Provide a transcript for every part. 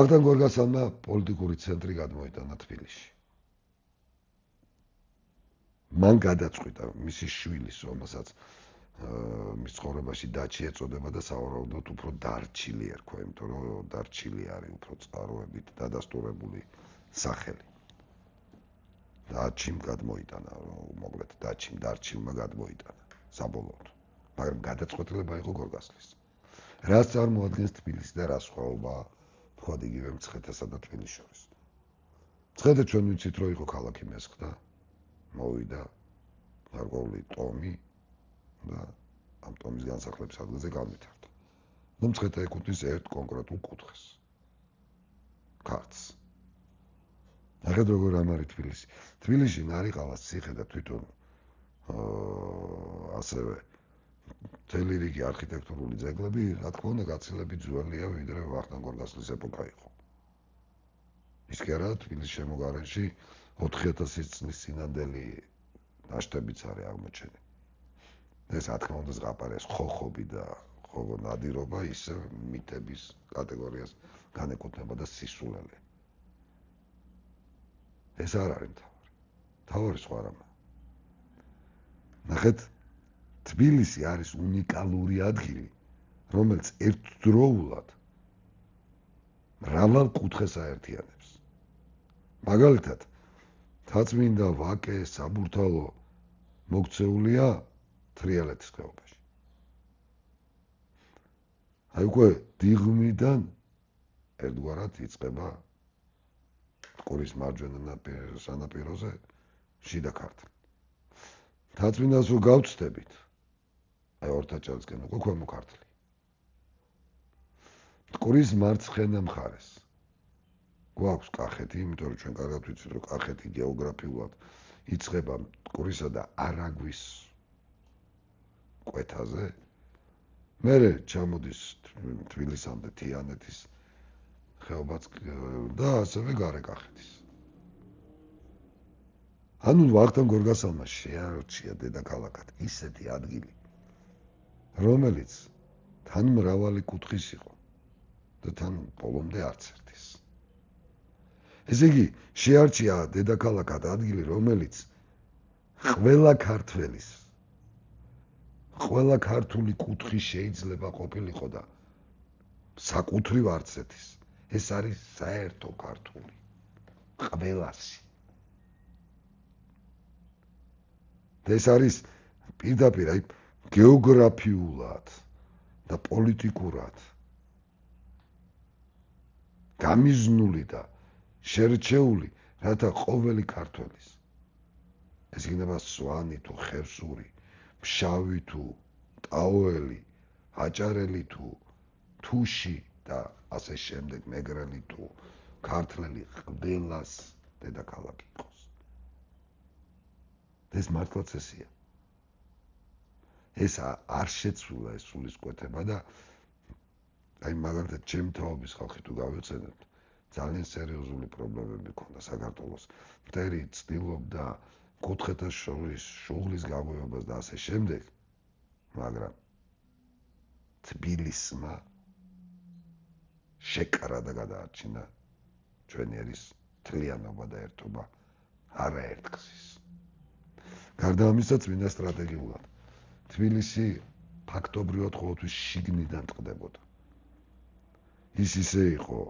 ვახტანგ გორგასალმა პოლიტიკური ცენტრი გადმოიტანა თბილისში. მან გადაწყვიტა მისი შვილის, რომელსაც მის ცხოვრებაში დაჩი ეწოდება და სავარაუდოდ უფრო დარჩილი ერქვა, იმიტომ რომ დარჩილი არის უფრო წყაროებით დადასტურებული სახელი. დაჩიმ გადმოიტანა, მოკლედ დაჩიმ დარჩილმა გადმოიტანა საბოლოოდ. მაგრამ გადაწყვეტილება იყო გორგასლის. რას წარმოადგენს თბილისი და რა სხვაობა თქვა იგივე მცხეთასა და თბილისს შორის. მცხეთე ჩვენ ვიცით რომ იყო ქალაქი მესხდა, მოვიდა გარკვეული ტომი და ამ ტომის განსახლების ადგილზე განვითარდა. ნუ მცხეთა ეკუთვნის ერთ კონკრეტულ კუთხეს. ქართს. ნახეთ როგორ ამარი თბილისი. თბილისში ნარიყალას ციხე და თვითონ ასევე მთელი რიგი არქიტექტურული ძეგლები, რა თქმა უნდა, გაცილებით ძველია, ვიდრე ვახტანგ გორგასლის ეპოქა იყო. ის კი არა, თბილისის შემოგარენში 4000 წლის წინანდელი ნაშთებიც არის აღმოჩენილი. ეს რა თქმა უნდა ზღაპარეს ხოხობი და ხოლო ნადირობა ისე მითების კატეგორიას განეკუთვნება და სისულელე. ეს არ არის მთავარი. მთავარი სხვა რამე. ნახეთ, თბილისი არის უნიკალური ადგილი, რომელიც ერთდროულად მრავალ კუთხეს აერთიანებს. მაგალითად, თაცმინდა ვაკე საბურთალო მოქცეულია თრიალეთის ხეობაში. აი უკვე დიღმიდან ერთგვარად იწყება მტკვრის მარჯვენა სანაპიროზე შიდა ქართლი. თაცმინდას რო გავწდებით, აი ორთაჭალისკენ უკვე ქვემო ქართლი. მტკვრის მარცხენა მხარეს გვაქვს კახეთი, იმიტომ რომ ჩვენ კარგად ვიცით, რომ კახეთი გეოგრაფიულად იწყება მტკვრისა და არაგვის კვეთაზე. მერე ჩამოდის თბილისამდე თიანეთის ხეობაც და ასევე გარეკახეთის. ანუ ვახტანგ გორგასალმა შეარჩია დედაქალაქად ისეთი ადგილი, რომელიც თან მრავალი კუთხის იყო და თან ბოლომდე არც ერთის. ესე იგი, შეარჩია დედაქალაქად ადგილი, რომელიც ყველა ქართველის, ყველა ქართული კუთხი შეიძლება ყოფილიყო და საკუთრივ არც ერთის. ეს არის საერთო ქართული. ყველასი. ეს არის პირდაპირ აი გეოგრაფიულად და პოლიტიკურად გამიზნული და შერჩეული, რათა ყოველი ქართველის ეს იქნება სვანი თუ ხევსური, ფშავი თუ ტაოელი, აჭარელი თუ თუში და ასე შემდეგ, მეგრელი თუ ქართველი ყველას დედაქალაქი იყოს. ეს მართლაც ესია. ეს არ შეცვლა ეს სულისკვეთება და აი მაგალითად ჩემი თაობის ხალხი თუ გავეცენებთ, ძალიან სერიოზული პრობლემები ქონდა საქართველოს. მტერი ცდილობდა კუთხეთა შორის შუღლის გამოებას და ასე შემდეგ, მაგრამ თბილისმა შეკრა და გადაარჩინა ჩვენი ერის თლიანობა და ერთობა არაერთ გზის. გარდა ამისა, წმინდა სტრატეგიულად თბილისი ფაქტობრივად ყოველთვის შიგნიდან ტყდებოდა. ის ისე იყო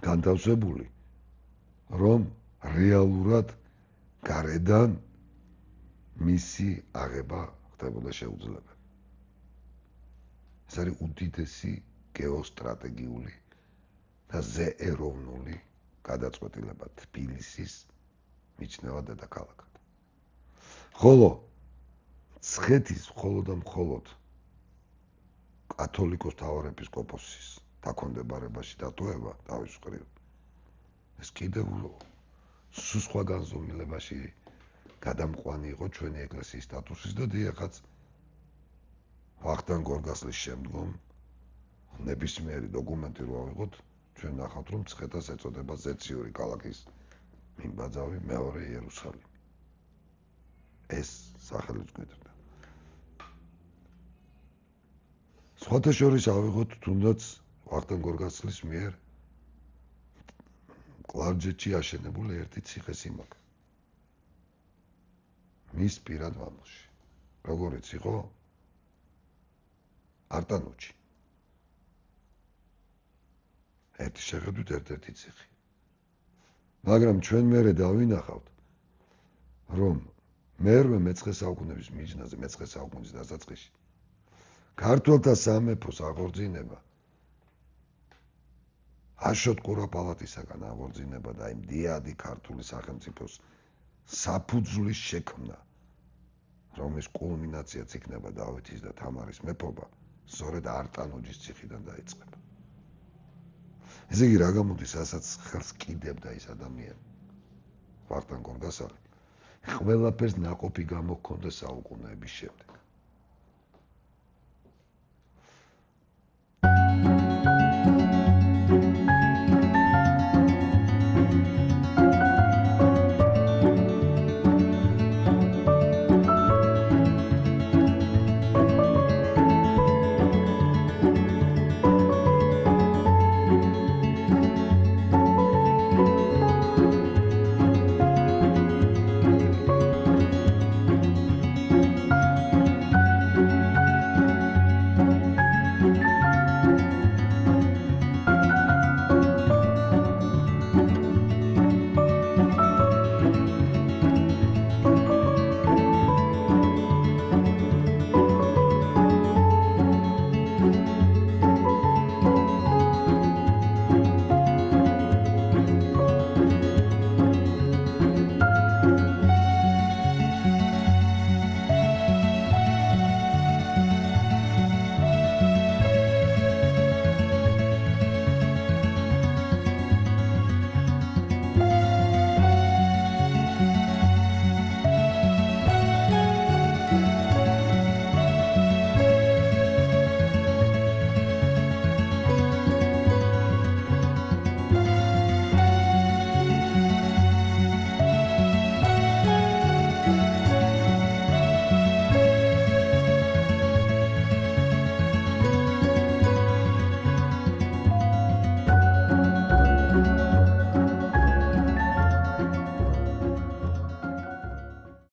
განთავსებული, რომ რეალურად გარედან მისი აღება ხდებოდა შეუძლებელი. ეს არის უდიდესი გეოსტრატეგიული და ზეეროვნული გადაწყვეტილება თბილისის მიჩნევა დედაქალაქად. ხოლო მცხეთის მხოლოდ და მხოლოდ კათოლიკოს მთავარეპისკოპოსის დაქვემდებარებაში დატოვება თავის მხრივ ეს კიდევ სხვა განზომილებაში გადამყვანი იყო ჩვენი ეკლესიის სტატუსის და დიახაც ვახტანგ გორგასლის შემდგომ ნებისმიერი დოკუმენტი რო ავიღოთ, ჩვენ ნახავთ, რომ მცხეთას ეწოდება ზეციური ქალაქის მიმბაძავი მეორე იერუსალიმი. ეს სახელიც გვედრდა. სხვათა შორის ავიღოთ თუნდაც ვახტანგ გორგასლის მიერ მკლავჯეთში აშენებული ერთი ციხესიმაგრე. მის პირად მამულში. როგორიც იყო? არტანუჩი. ერთი შეხედვით ერთ-ერთი ციხე. მაგრამ ჩვენ მერე დავინახავთ, რომ მერვე მეცხრე საუკუნეების მიჯნაზე, მეცხრე საუკუნის დასაწყისში ქართველთა სამეფოს აღორძინება აშოტ ყურაპალატისაგან აღორძინება და იმ დიადი ქართული სახელმწიფოს საფუძვლის შექმნა, რომლის კულმინაციაც იქნება დავითის და თამარის მეფობა, სწორედ არტანუჯის ციხიდან დაიწყება. ესე იგი, რა გამოდის, რასაც ხელს კიდევდა ის ადამიანი, ვახტანგ გორგასალი, ყველაფერს ნაყოფი გამოჰქონდა საუკუნეების შემდეგ.